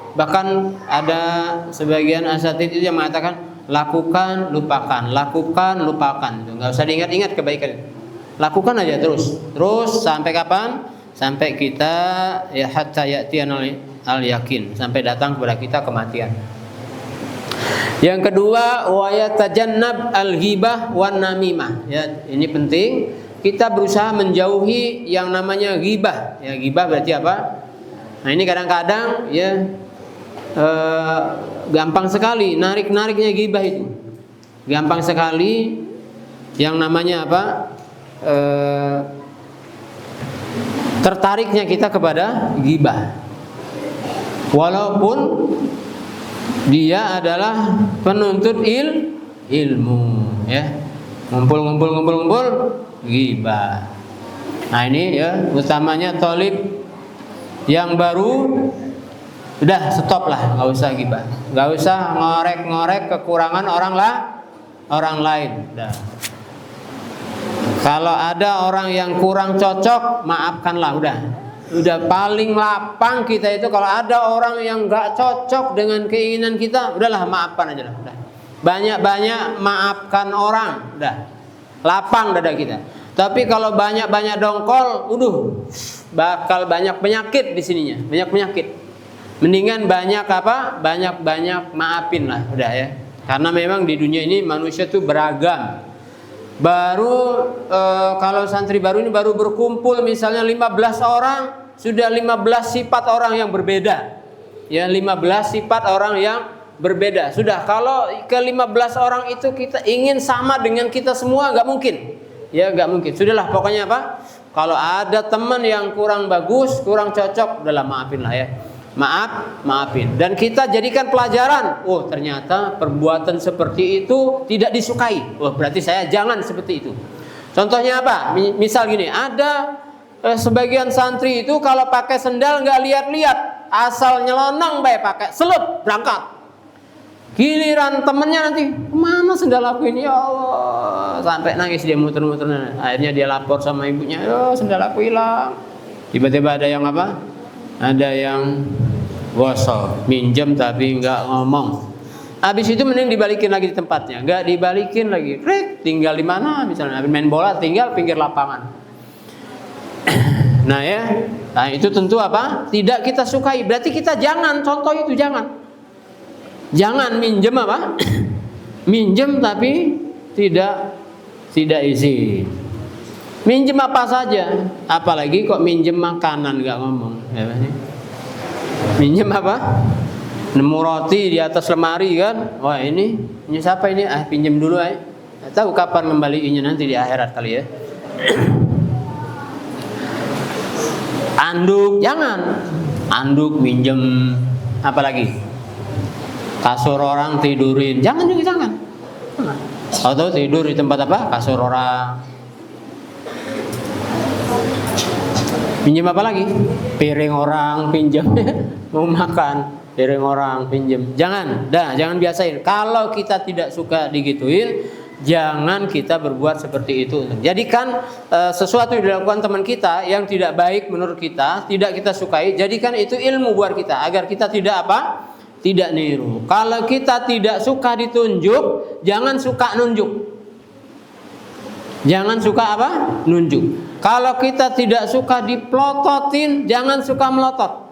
Bahkan ada sebagian asatidz itu yang mengatakan lakukan, lupakan. Enggak usah diingat-ingat kebaikan. Lakukan aja terus sampai kapan? Sampai kita ya hatta ya'tiyanal al-yakin, sampai datang kepada kita kematian. Yang kedua, wa yatajannab al-ghibah wan namimah. Ya, ini penting. Kita berusaha menjauhi yang namanya ghibah. Ya, ghibah berarti apa? Nah, ini kadang-kadang ya gampang sekali nariknya ghibah itu. Gampang sekali yang namanya apa? Tertariknya kita kepada ghibah. Walaupun dia adalah penuntut ilmu ya. Ngumpul ghibah. Nah, ini ya utamanya thalib yang baru, udah stop lah, nggak usah ghibah, nggak usah ngorek kekurangan orang lain. Udah. Kalau ada orang yang kurang cocok, maafkanlah, udah paling lapang kita itu. Kalau ada orang yang nggak cocok dengan keinginan kita, udahlah maafkan aja lah. Udah. Banyak maafkan orang, udah lapang dada kita. Tapi kalau banyak dongkol, bakal banyak penyakit di sininya, banyak penyakit. Mendingan banyak maafin lah, udah ya. Karena memang di dunia ini manusia tuh beragam. Kalau santri baru ini baru berkumpul misalnya 15 orang, sudah 15 sifat orang yang berbeda. Ya, 15 sifat orang yang berbeda. Sudah, kalau ke 15 orang itu kita ingin sama dengan kita semua, nggak mungkin. Ya, nggak mungkin. Sudahlah, pokoknya apa? Kalau ada teman yang kurang bagus, kurang cocok, udahlah maafin lah ya. Maafin. Dan kita jadikan pelajaran. Oh, ternyata perbuatan seperti itu tidak disukai. Oh, berarti saya jangan seperti itu. Contohnya apa? Misal gini, ada sebagian santri itu kalau pakai sendal nggak lihat-lihat, asal nyelonong baik pakai selep berangkat. Giliran temennya nanti, mana sendal aku ini, ya Allah, sampai nangis dia muter-muter. Akhirnya dia lapor sama ibunya, sendal aku hilang. Tiba-tiba ada yang apa? Ada yang gosok, minjem tapi nggak ngomong. Habis itu mending dibalikin lagi di tempatnya, nggak dibalikin lagi. Tinggal di mana? Misalnya main bola, tinggal pinggir lapangan. Nah ya, itu tentu apa? Tidak kita sukai. Berarti kita jangan, contoh itu jangan minjem apa? Minjem tapi tidak izin. Minjem apa saja, apalagi kok minjem makanan nggak ngomong. Ya, minjem apa? Nemu roti di atas lemari kan? Wah, ini siapa ini? Pinjam dulu aja. Tahu kapan ngembaliinnya, nanti di akhirat kali ya. Anduk, jangan. Anduk minjem, apalagi kasur orang tidurin, jangan. Atau tidur di tempat apa? Kasur orang. Pinjam apa lagi? Piring orang pinjam. Mau makan, piring orang pinjam. Jangan biasain. Kalau kita tidak suka digituin, jangan kita berbuat seperti itu. Jadikan sesuatu yang dilakukan teman kita yang tidak baik menurut kita, tidak kita sukai, jadikan itu ilmu buat kita agar kita tidak apa? Tidak niru. Kalau kita tidak suka ditunjuk, jangan suka nunjuk. Jangan suka apa? Nunjuk. Kalau kita tidak suka diplototin, jangan suka melotot.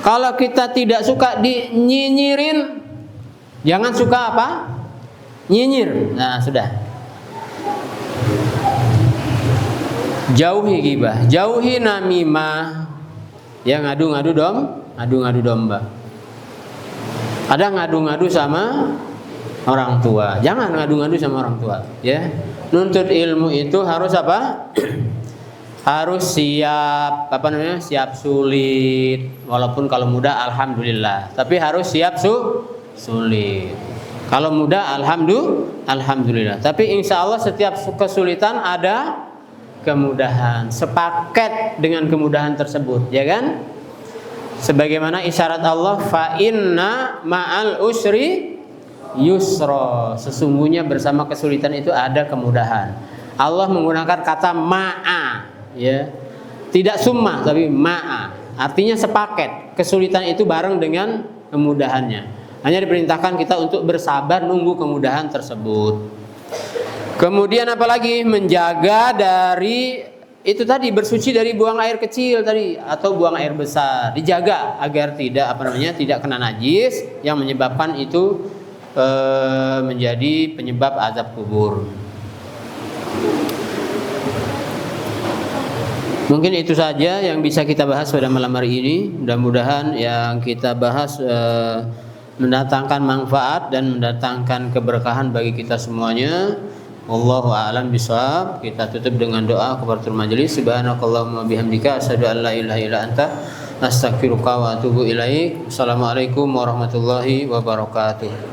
Kalau kita tidak suka dinyinyirin, jangan suka apa? Nyinyir. Nah, sudah. Jauhi ghibah, jauhi namimah. Ya, ngadu-ngadu domba. Ada ngadu-ngadu sama orang tua. Jangan ngadu-ngadu sama orang tua, ya. Nuntut ilmu itu harus apa? Harus siap, siap sulit. Walaupun kalau mudah alhamdulillah, tapi harus siap sulit. Kalau mudah alhamdulillah. Tapi insya Allah setiap kesulitan ada kemudahan. Sepaket dengan kemudahan tersebut, ya kan? Sebagaimana isyarat Allah, fa inna ma'al usri yusra. Sesungguhnya bersama kesulitan itu ada kemudahan. Allah menggunakan kata ma'a, ya. Tidak summa tapi ma'a. Artinya sepaket. Kesulitan itu bareng dengan kemudahannya. Hanya diperintahkan kita untuk bersabar nunggu kemudahan tersebut. Kemudian apalagi? Menjaga dari itu tadi, bersuci dari buang air kecil tadi atau buang air besar. Dijaga agar tidak kena najis yang menyebabkan itu menjadi penyebab azab kubur. Mungkin itu saja yang bisa kita bahas pada malam hari ini. Mudah-mudahan yang kita bahas mendatangkan manfaat dan mendatangkan keberkahan bagi kita semuanya. Wallahu a'lam bishawab. Kita tutup dengan doa kafaratul majelis. Subhanakallahumma bihamdika asyhadu an la ilaha illa anta astaghfiruka wa atubu ilaik. Assalamualaikum warahmatullahi wabarakatuh.